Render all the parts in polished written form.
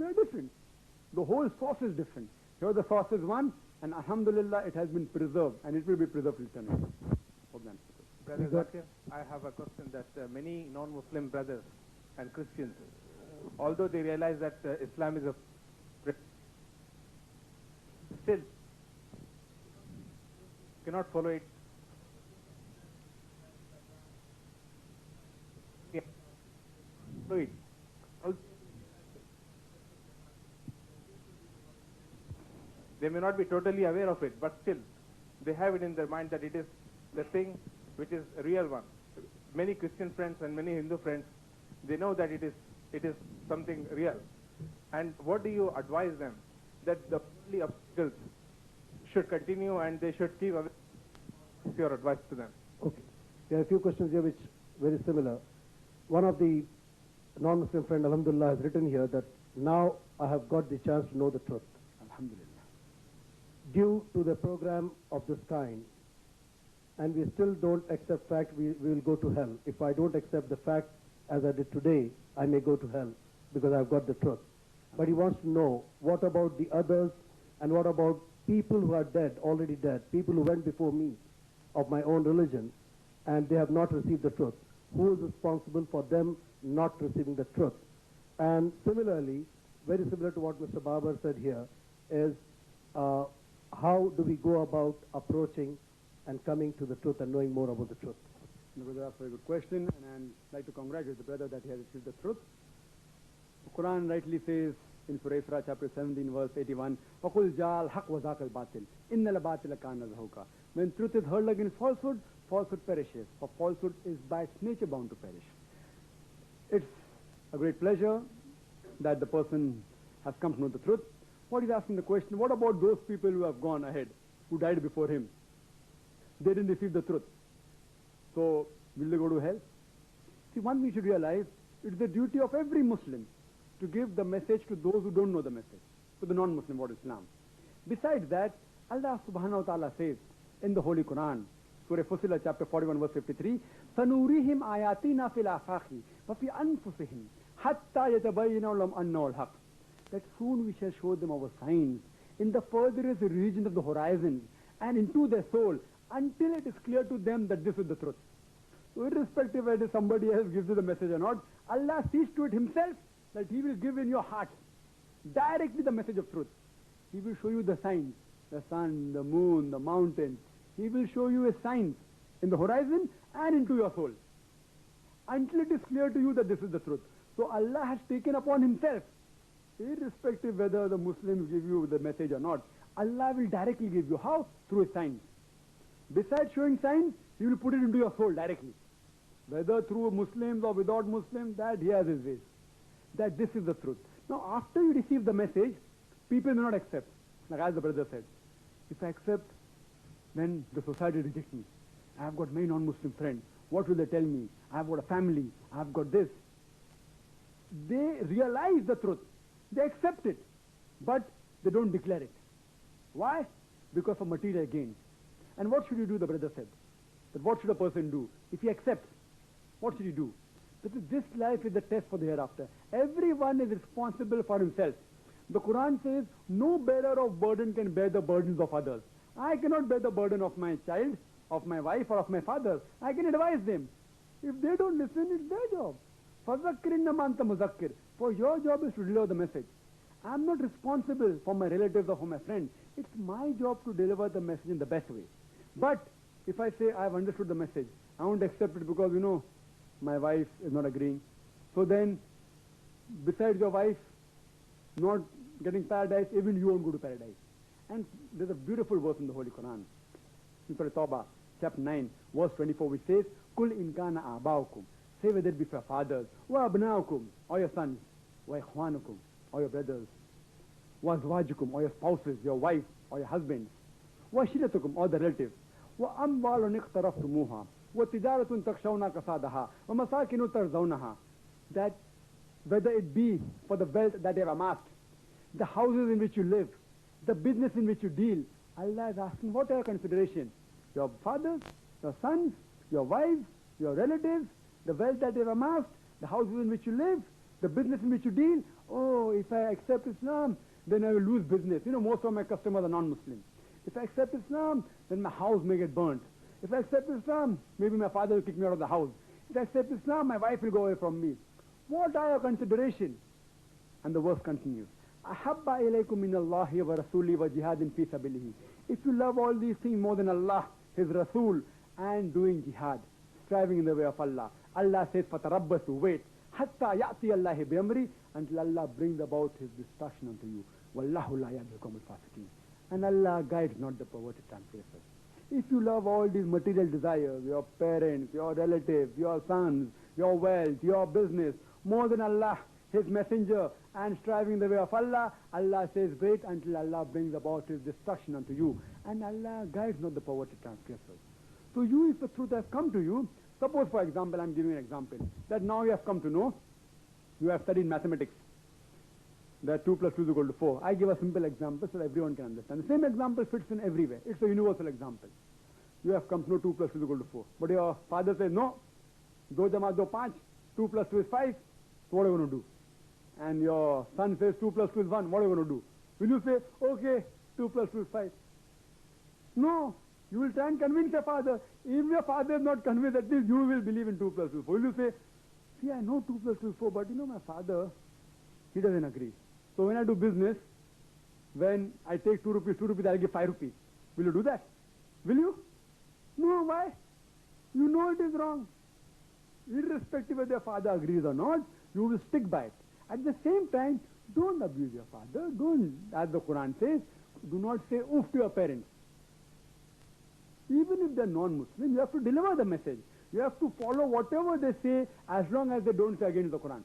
are different. The whole source is different. Here the source is one, and alhamdulillah, it has been preserved, and it will be preserved till eternity. Hope that answers it. Brother Zakir, I have a question that many non-Muslim brothers and Christians, although they realize that Islam is a still cannot follow it. Follow it. They may not be totally aware of it, but still they have it in their mind that it is the thing which is a real one. Many Christian friends and many Hindu friends, they know that it is something real. And what do you advise them? That the early obstacles should continue and they should keep away. What's your advice to them? Okay. There are a few questions here which are very similar. One of the non-Muslim friend, alhamdulillah, has written here that now I have got the chance to know the truth. Alhamdulillah. Due to the program of this kind, and we still don't accept fact, we will go to hell. If I don't accept the fact as I did today, I may go to hell because I've got the truth. But he wants to know, what about the others, and what about people who are dead, already dead, people who went before me of my own religion, and they have not received the truth. Who is responsible for them not receiving the truth? And similarly, very similar to what Mr. Babar said here, is how do we go about approaching and coming to the truth and knowing more about the truth? The brother asked a very good question, and I'd like to congratulate the brother that he has received the truth. The Quran rightly says in Surah Isra chapter 17 verse 81, وَقُلْ جَاءَ الْحَقُّ وَزَاقَ الْبَاطِلِ إِنَّ الْبَاطِلَ كَانَ زَهُوقًا. When truth is hurled against falsehood, falsehood perishes. For falsehood is by its nature bound to perish. It's a great pleasure that the person has come to know the truth. What he's asking the question, what about those people who have gone ahead, who died before him? They didn't receive the truth. So, will they go to hell? See, one we should realize, it's the duty of every Muslim to give the message to those who don't know the message, to the non-Muslim about Islam. Besides that, Allah subhanahu wa ta'ala says in the Holy Quran, Surah Fussilat chapter 41 verse 53, سَنُورِهِمْ آيَاتِنَا فِي الْآفَاقِ وَفِي أَنفُسِهِمْ حَتَّى يَتَبَيَّنَ لَهُمْ أَنَّهُ الْحَقُّ. That soon we shall show them our signs in the furthest regions of the horizon and into their soul until it is clear to them that this is the truth. So irrespective whether somebody else gives you the message or not, Allah sees to it himself that he will give in your heart directly the message of truth. He will show you the signs, the sun, the moon, the mountains. He will show you his signs in the horizon and into your soul until it is clear to you that this is the truth. So Allah has taken upon himself, irrespective whether the Muslims give you the message or not, Allah will directly give you. How? Through his signs. Besides showing signs, he will put it into your soul directly. Whether through Muslims or without Muslims, that he has his ways. That this is the truth. Now after you receive the message, people may not accept. Like as the brother said, if I accept, then the society rejects me. I have got many non-Muslim friends. What will they tell me? I have got a family. I have got this. They realize the truth. They accept it. But they don't declare it. Why? Because of material gain. And what should you do, the brother said? That what should a person do? If he accepts, what should he do? Because this life is the test for the hereafter. Everyone is responsible for himself. The Quran says, no bearer of burden can bear the burdens of others. I cannot bear the burden of my child, of my wife, or of my father. I can advise them. If they don't listen, it's their job. فَذَكِّرْ إِنَّمَا أَنْتَ مُذَكِّرْ. For your job is to deliver the message. I'm not responsible for my relatives or for my friends. It's my job to deliver the message in the best way. But if I say I've understood the message, I won't accept it because, my wife is not agreeing. So then, besides your wife not getting paradise, even you won't go to paradise. And there's a beautiful verse in the Holy Quran. In Surah Tawbah, chapter 9, verse 24, which says, Kul in kana abaukum. Say whether it be for fathers, wa abnaukum, or your sons, wa ikhwanukum, or your brothers, wa azwajukum, or your spouses, your wife, or your husbands, wa shiratukum, or the relatives, wa amwalun iqtaraftumuha, wa tijaratun takshawna kasadaha, wa masakinu tarzawnaha. That whether it be for the wealth that they have amassed, the houses in which you live, the business in which you deal, Allah is asking, what are your considerations? Your fathers, your sons, your wives, your relatives, the wealth that they have amassed, the houses in which you live, the business in which you deal, Oh, if I accept Islam, then I will lose business. You know, most of my customers are non-Muslims. If I accept Islam, then my house may get burnt. If I accept Islam, maybe my father will kick me out of the house. If I accept Islam, my wife will go away from me. What are your considerations? And the verse continues. أَحَبَّ إِلَيْكُم مِّنَ اللَّهِ وَرَسُولِهِ وَجِهَادٍ فِي سَبِيلِهِ. If you love all these things more than Allah, His Rasul, and doing jihad, striving in the way of Allah, Allah says, فَتَرَبَّسُوا, wait, حَتَّى يَأْتِيَ اللَّهِ بِأَمْرِهِ, until Allah brings about His destruction unto you. وَاللَّهُ لَا يَهْدِي الْقَوْمَ الْفَاسِقِينَ. And Allah guides not the perverted transgressors. If you love all these material desires, your parents, your relatives, your sons, your wealth, your business, more than Allah, His messenger, and striving in the way of Allah, Allah says, wait until Allah brings about His destruction unto you. And Allah guides not the perverted transgressors. So you, if the truth has come to you, suppose, for example, I'm giving an example, that now you have come to know, you have studied mathematics, that 2 plus 2 is equal to 4. I give a simple example so that everyone can understand. The same example fits in everywhere. It's a universal example. You have come to know 2 plus 2 is equal to 4. But your father says, no, 2 jama 2 5, 2 plus 2 is 5, so what are you going to do? And your son says 2 plus 2 is 1, what are you going to do? Will you say, okay, 2 plus 2 is 5? No, you will try and convince your father. If your father is not convinced, at least you will believe in 2 plus 2 is 4. Will you say, see, I know 2 plus 2 is 4, but you know my father, he doesn't agree. So when I do business, when I take 2 rupees, I'll give 5 rupees. Will you do that? Will you? No, why? You know it is wrong. Irrespective whether your father agrees or not, you will stick by it. At the same time, don't abuse your father. Don't, as the Quran says, do not say oof to your parents. Even if they're non-Muslim, you have to deliver the message. You have to follow whatever they say as long as they don't say against the Quran.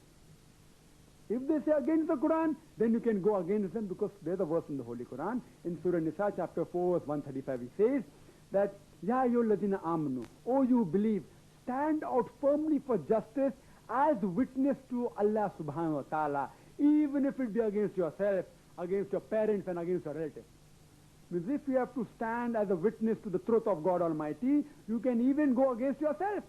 If they say against the Quran, then you can go against them because there's a verse in the Holy Quran. In Surah Nisa chapter 4 verse 135 he says that, Ya ayyuhalladhina amanu, O you believe, stand out firmly for justice as witness to Allah subhanahu wa ta'ala, even if it be against yourself, against your parents and against your relatives. Because if you have to stand as a witness to the truth of God Almighty, you can even go against yourself,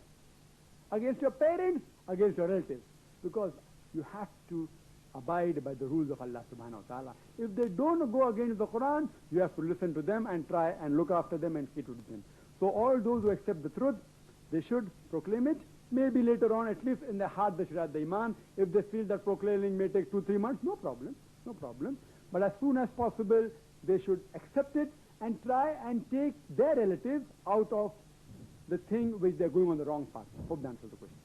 against your parents, against your relatives. Because you have to abide by the rules of Allah subhanahu wa ta'ala. If they don't go against the Quran, you have to listen to them and try and look after them and keep to them. So all those who accept the truth, they should proclaim it. Maybe later on, at least in their heart, they should have the iman. If they feel that proclaiming may take 2-3 months, no problem, no problem. But as soon as possible, they should accept it and try and take their relatives out of the thing which they're going on the wrong path. Hope that answers the question.